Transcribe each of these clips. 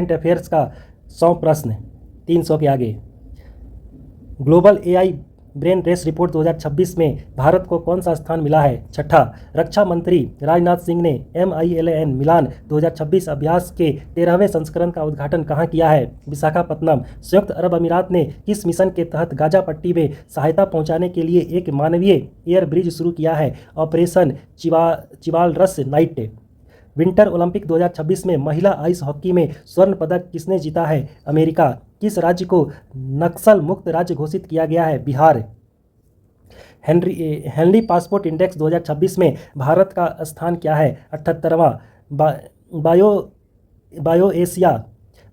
Current affairs का 100 प्रश्न 300 के आगे। Global AI brain race report 2026 में भारत को कौन सा स्थान मिला है? छठा। रक्षा मंत्री राजनाथ सिंह ने MILAN मिलान 2026 अभ्यास के 13वें संस्करण का उद्घाटन कहाँ किया है? विशाखापत्तनम। संयुक्त अरब अमीरात ने किस मिशन के तहत गाजा पट्टी में सहायता पहुँचाने के लिए एक मानवीय एयर ब्रिज शुरू किया है? Operation chivalrous knight. Winter Olympic 2026 में महिला आइस हॉकी में स्वर्ण पदक किसने जीता है? अमेरिका। किस राज्य को नक्सल मुक्त राज्य घोषित किया गया है? बिहार। हेनरी पासपोर्ट इंडेक्स 2026 में भारत का स्थान क्या है? 78वां। बायो एशिया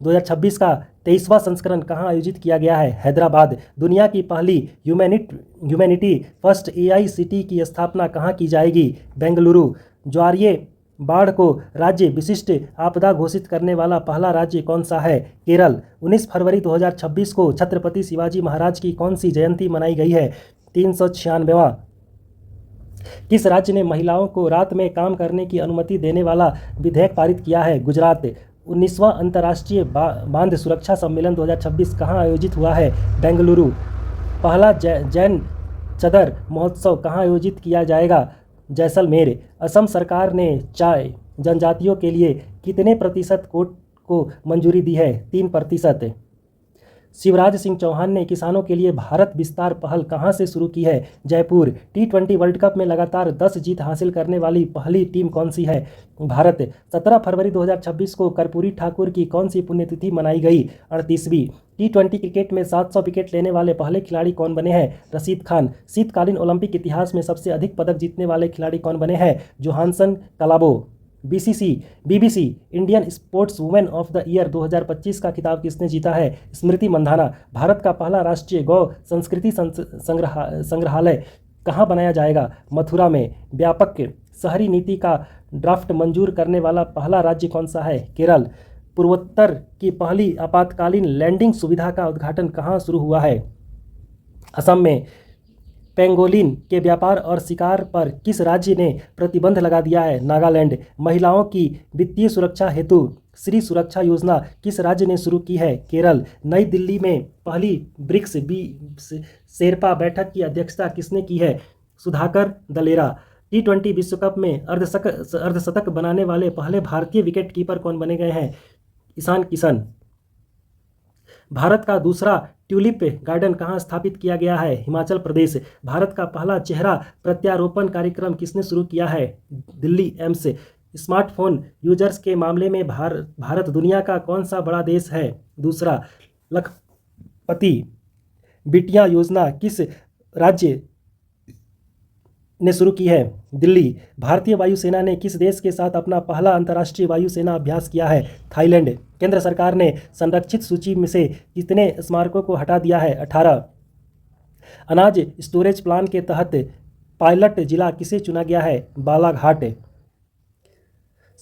2026 का 23वां संस्करण कहाँ आयोजित किया गया है? हैदराबाद। दुनिया की पहली ह्यूमैनिटी फर्स्ट AICT की स्थापना कहाँ की जाएगी? बेंगलुरु। ज्वारीय बाढ़ को राज्य विशिष्ट आपदा घोषित करने वाला पहला राज्य कौन सा है? केरल। 19 फरवरी 2026 को छत्रपति शिवाजी महाराज की कौन सी जयंती मनाई गई है? 396वां। किस राज्य ने महिलाओं को रात में काम करने की अनुमति देने वाला विधेयक पारित किया है? गुजरात। 19वां अंतर्राष्ट्रीय बांध सुरक्षा सम्मेलन 2026 कहाँ आयोजित हुआ है? बेंगलुरु। पहला जैन चदर महोत्सव कहाँ आयोजित किया जाएगा? जैसलमेर। असम सरकार ने चाय जनजातियों के लिए कितने प्रतिशत कोट को मंजूरी दी है? 3%। शिवराज सिंह चौहान ने किसानों के लिए भारत विस्तार पहल कहां से शुरू की है? जयपुर। T20 वर्ल्ड कप में लगातार 10 जीत हासिल करने वाली पहली टीम कौन सी है? भारत। 17 फरवरी 2026 को कर्पूरी ठाकुर की कौन सी पुण्यतिथि मनाई गई? 38वीं। T20 क्रिकेट में 700 विकेट लेने वाले पहले खिलाड़ी कौन बने हैं? रशीद खान। शीतकालीन ओलंपिक इतिहास में सबसे अधिक पदक जीतने वाले खिलाड़ी कौन बने हैं? जोहानसन कालाबो। BBC Indian sports women of the year 2025 का खिताब किसने जीता है? स्मृति मंधाना। भारत का पहला राष्ट्रीय गौ संस्कृति संग्रहालय कहाँ बनाया जाएगा? मथुरा में। व्यापक शहरी नीति का ड्राफ्ट मंजूर करने वाला पहला राज्य कौन सा है? केरल। पूर्वोत्तर की पहली आपातकालीन लैंडिंग सुविधा का उद्घाटन कहाँ शुरू हुआ है? असम में। पेंगोलिन के व्यापार और शिकार पर किस राज्य ने प्रतिबंध लगा दिया है? नागालैंड। महिलाओं की वित्तीय सुरक्षा हेतु श्री सुरक्षा योजना किस राज्य ने शुरू की है? केरल। नई दिल्ली में पहली ब्रिक्स शेरपा बैठक की अध्यक्षता किसने की है? सुधाकर दलेरा। T20 विश्व कप में अर्धशतक बनाने वाले पहले भारतीय विकेट कीपर कौन बने गए हैं? ईशान किशन। भारत का दूसरा ट्यूलिप गार्डन कहाँ स्थापित किया गया है? हिमाचल प्रदेश। भारत का पहला चेहरा प्रत्यारोपण कार्यक्रम किसने शुरू किया है? दिल्ली एम्स। स्मार्टफोन यूजर्स के मामले में भारत दुनिया का कौन सा बड़ा देश है? दूसरा। लखपति बिटिया योजना किस राज्य ने शुरू की है? दिल्ली। भारतीय वायुसेना ने किस देश के साथ अपना पहला अंतर्राष्ट्रीय वायुसेना अभ्यास किया है? थाईलैंड। केंद्र सरकार ने संरक्षित सूची में से कितने स्मारकों को हटा दिया है? 18। अनाज स्टोरेज प्लान के तहत पायलट जिला किसे चुना गया है? बालाघाट।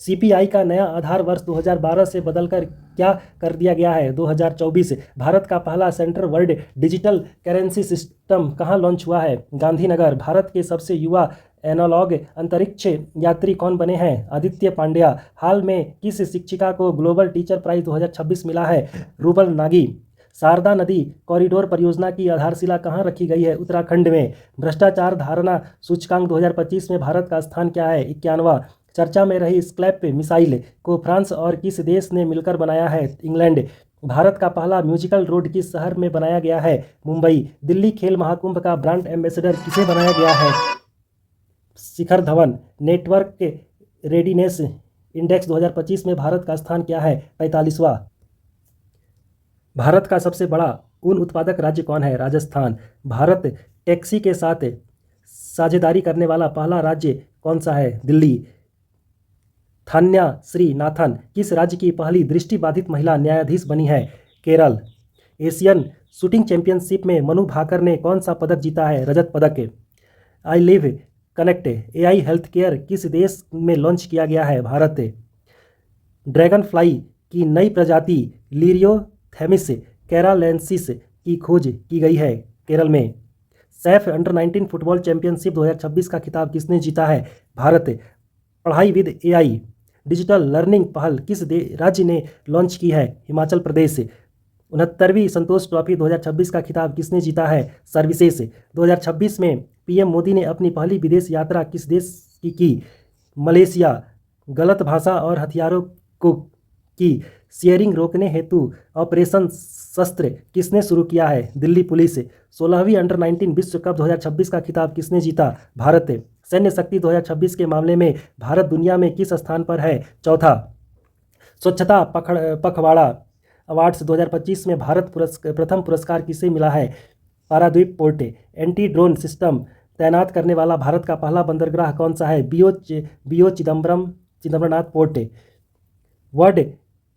CPI का नया आधार वर्ष 2012 से बदलकर क्या कर दिया गया है? 2024। भारत का पहला central world digital currency system कहाँ लॉन्च हुआ है? गांधीनगर। भारत के सबसे युवा एनालॉग अंतरिक्ष यात्री कौन बने हैं? आदित्य पांड्या। हाल में किस शिक्षिका को ग्लोबल टीचर प्राइज 2026 मिला है? रूबल नागी। शारदा नदी कॉरिडोर परियोजना की आधारशिला कहाँ रखी गई है? उत्तराखंड में। भ्रष्टाचार धारणा सूचकांक 2025 में भारत का स्थान क्या है? 51वां। चर्चा में रही स्कैल्प मिसाइल को फ्रांस और किस देश ने मिलकर बनाया है? इंग्लैंड। भारत का पहला म्यूजिकल रोड किस शहर में बनाया गया है? मुंबई। दिल्ली खेल महाकुंभ का ब्रांड एम्बेसडर किसे बनाया गया है? Shikhar Dhawan. Network readiness index 2025 में भारत का स्थान क्या है? 45वां। भारत का सबसे बड़ा ऊन उत्पादक राज्य कौन है? राजस्थान। भारत टैक्सी के साथ साझेदारी करने वाला पहला राज्य कौन सा है? दिल्ली। थान्या श्रीनाथन किस राज्य की पहली दृष्टिबाधित महिला न्यायाधीश बनी है? केरल। एशियन शूटिंग चैंपियनशिप में मनु भाकर ने कौन सा पदक जीता है? रजत पदक। I live connect AI health care किस देश में लॉन्च किया गया है? भारत। ड्रैगन फ्लाई की नई प्रजाति लिरियोथेमिस कैरालेंसिस की खोज की गई है? केरल में। सैफ अंडर-19 फुटबॉल चैंपियनशिप 2026 का खिताब किसने जीता है? भारत। पढ़ाई विद AI डिजिटल लर्निंग पहल किस राज्य ने लॉन्च की है? हिमाचल प्रदेश। 69वीं संतोष ट्रॉफी 2026 का खिताब किसने जीता है? सर्विसेज। 2026 में पीएम मोदी ने अपनी पहली विदेश यात्रा किस देश की? मलेशिया। गलत भाषा और हथियारों को की शेयरिंग रोकने हेतु ऑपरेशन शस्त्र किसने शुरू किया है? दिल्ली पुलिस। 16वीं अंडर 19 विश्व कप 2026 का खिताब किसने जीता? भारत। सैन्य शक्ति 2026 के मामले में भारत दुनिया में किस स्थान पर है? चौथा। स्वच्छता पखवाड़ा अवार्ड्स 2025 में भारत प्रथम पुरस्कार किसे मिला है? Paradip port. Anti drone system तैनात करने वाला भारत का पहला बंदरगाह कौन सा है? V O Chidambaranath port. World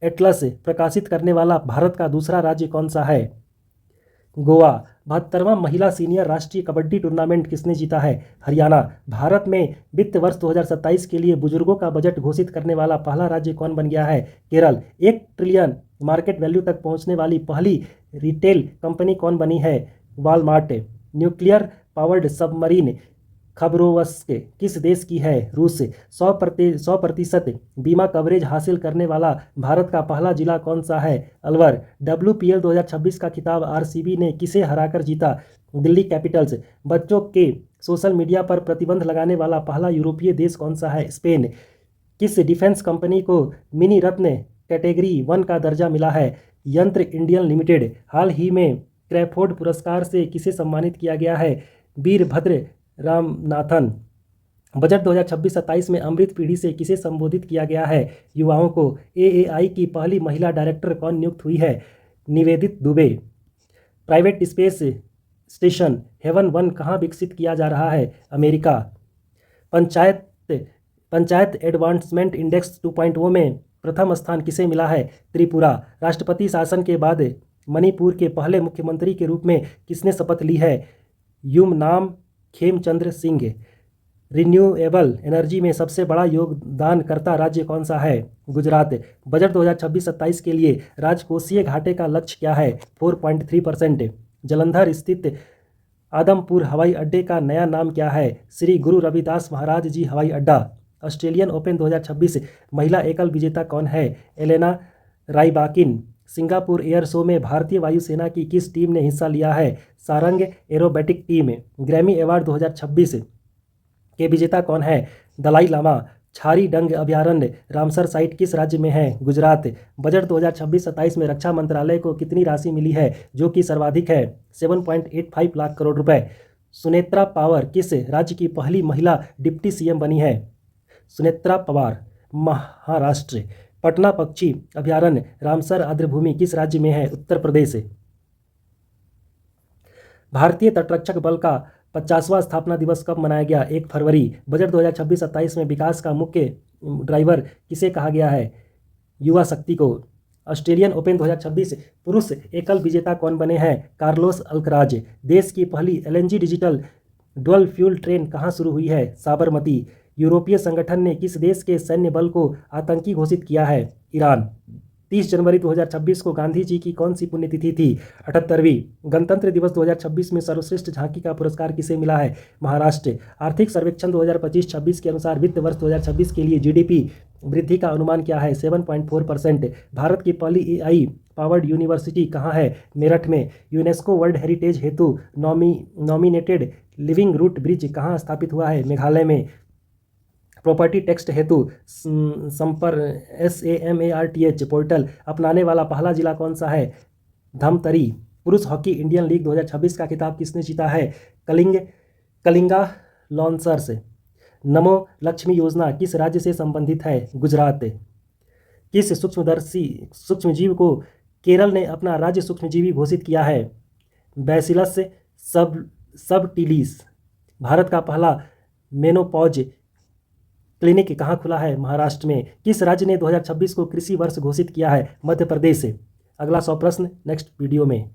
atlas प्रकाशित करने वाला भारत का दूसरा राज्य कौन सा है? गोवा। 72वां महिला सीनियर राष्ट्रीय कबड्डी टूर्नामेंट किसने जीता है? हरियाणा। भारत में वित्त वर्ष 2027 के लिए बुजुर्गों का बजट घोषित करने वाला पहला राज्य कौन बन गया है? केरल। 1 ट्रिलियन मार्केट वैल्यू तक पहुंचने वाली पहली रिटेल कंपनी कौन बनी है? वॉलमार्ट। न्यूक्लियर पावर्ड सबमरीन खबरोवस्क किस देश की है? रूस। 100% बीमा कवरेज हासिल करने वाला भारत का पहला जिला कौन सा है? अलवर। WPL 2026 का खिताब आरसीबी ने किसे हराकर जीता? दिल्ली कैपिटल्स। बच्चों के सोशल मीडिया पर प्रतिबंध लगाने वाला पहला यूरोपीय देश कौन सा है? स्पेन। किस डिफेंस कंपनी को मिनी रत्न कैटेगरी 1 का दर्जा मिला है? यंत्र इंडियन लिमिटेड। हाल ही में क्रैफोर्ड पुरस्कार से किसे सम्मानित किया गया है? वीरभद्र रामनाथन। बजट 2026-27 में अमृत पीढ़ी से किसे संबोधित किया गया है? युवाओं को। AAI की पहली महिला डायरेक्टर कौन नियुक्त हुई है? Nivedit Dubey. Private space station Haven 1 कहाँ विकसित किया जा रहा है? अमेरिका। पंचायत एडवांसमेंट इंडेक्स 2.0 में प्रथम स्थान किसे मिला है? त्रिपुरा। राष्ट्रपति शासन के बाद मणिपुर के पहले मुख्यमंत्री के रूप में किसने शपथ ली है? युमनाम खेमचंद्र सिंह। रिन्यूएबल एनर्जी में सबसे बड़ा योगदानकर्ता राज्य कौन सा है? गुजरात। बजट 2026-27 के लिए राजकोषीय घाटे का लक्ष्य क्या है? 4.3%। जलंधर स्थित आदमपुर हवाई अड्डे का नया नाम क्या है? श्री गुरु रविदास महाराज जी हवाई अड्डा। ऑस्ट्रेलियन ओपन 2026 महिला एकल विजेता कौन है? एलेना राइबाकिन। सिंगापुर एयर शो में भारतीय वायुसेना की किस टीम ने हिस्सा लिया है? Sarang aerobatic team. Grammy award 2026 के विजेता कौन है? दलाई लामा। छारी डंग अभयारण्य रामसर साइट किस राज्य में है? गुजरात। बजट 2026-27 में रक्षा मंत्रालय को कितनी राशि मिली है जो कि सर्वाधिक है? 7.85 लाख करोड़ रुपए। सुनेत्रा पवार किस राज्य की पहली महिला डिप्टी सीएम बनी है? सुनेत्रा पवार महाराष्ट्र। पटना पक्षी अभयारण्य रामसर आर्द्रभूमि किस राज्य में है? उत्तर प्रदेश। भारतीय तटरक्षक बल का 50वां स्थापना दिवस कब मनाया गया? 1 फरवरी। बजट 2026-27 में विकास का मुख्य ड्राइवर किसे कहा गया है? युवा शक्ति को। ऑस्ट्रेलियन ओपन 2026 पुरुष एकल विजेता कौन बने हैं? Carlos Alcaraz. देश की पहली LNG digital dual fuel train कहाँ शुरू हुई है? साबरमती। यूरोपीय संगठन ने किस देश के सैन्य बल को आतंकी घोषित किया है? ईरान। 30 जनवरी 2026 को गांधी जी की कौन सी पुण्यतिथि थी? 78वीं। गणतंत्र दिवस 2026 में सर्वश्रेष्ठ झांकी का पुरस्कार किसे मिला है? महाराष्ट्र। आर्थिक सर्वेक्षण 2025-26 के अनुसार वित्त वर्ष 2026 के लिए GDP वृद्धि का अनुमान क्या है? 7.4%। भारत की पहली AI पावर्ड यूनिवर्सिटी कहाँ है? मेरठ में। यूनेस्को वर्ल्ड हेरिटेज हेतु नॉमिनेटेड लिविंग रूट ब्रिज कहाँ स्थापित हुआ है? मेघालय में। प्रॉपर्टी टैक्स हेतु SAMARTH पोर्टल अपनाने वाला पहला जिला कौन सा है? धमतरी। पुरुष हॉकी इंडियन लीग 2026 का खिताब किसने जीता है? कलिंगा लॉन्सर्स। नमो लक्ष्मी योजना किस राज्य से संबंधित है? गुजरात। किस सूक्ष्मजीव को केरल ने अपना राज्य सूक्ष्मजीवी घोषित किया है? Bacillus subtilis. भारत का पहला मेनोपॉज क्लिनिक कहाँ खुला है? महाराष्ट्र में। किस राज्य ने 2026 को कृषि वर्ष घोषित किया है? मध्य प्रदेश। अगला 100 प्रश्न नेक्स्ट वीडियो में।